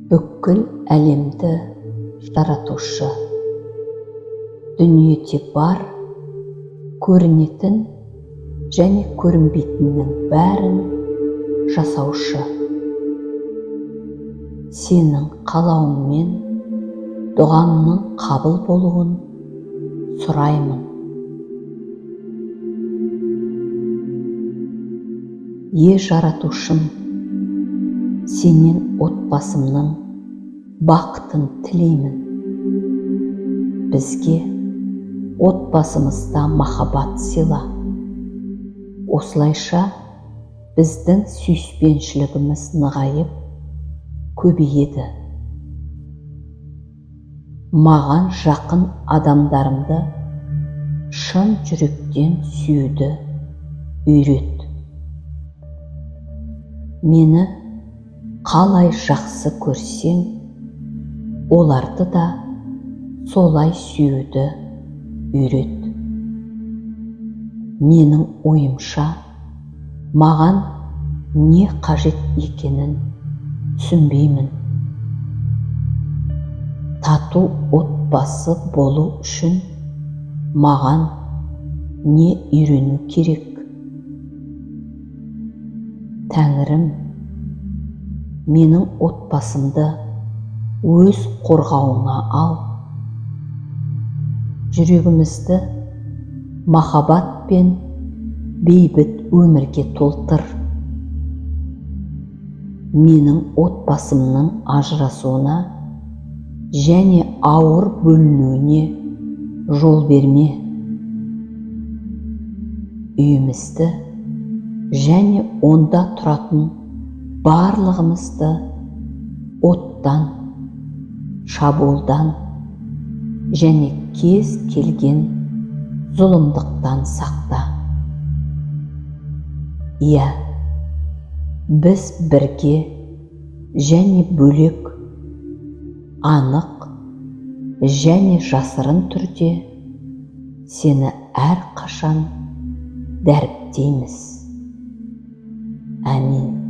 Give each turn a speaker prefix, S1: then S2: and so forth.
S1: бүкіл әлемді жаратушы, дүниеде бар көрінетін және көрінбейтіннің бәрін жасаушы. Сенің қалауыңмен дұғамның қабыл болуын сұраймын. Жаратушым, сенен отбасымның бақытын тілеймін. Бізге отбасымызда махаббат сыйла. Осылайша біздің сүйіспеншілігіміз нығайып көбейеді. Маған жақын адамдарымды шын жүректен сүюді үйрет. Мені қалай жақсы көрсең, оларды да солай сүюді үйрет. Менің ойымша, маған не қажет екенін түсінбеймін. Тату отбасы болу үшін маған не үйрену керек? Тәңірім, менің отбасымды өз қорғауыңа ал. Жүрегімізді махаббат пен бейбіт өмірге толтыр. Менің отбасымның ажырасуына және ауыр бөлінуіне жол берме. Үйімізді және онда тұратын барлығымызды оттан, шабуылдан және кез келген зұлымдықтан сақта. Біз бірге және бөлек, анық және жасырын түрде сені әрқашан дәріптейміз. Әмин.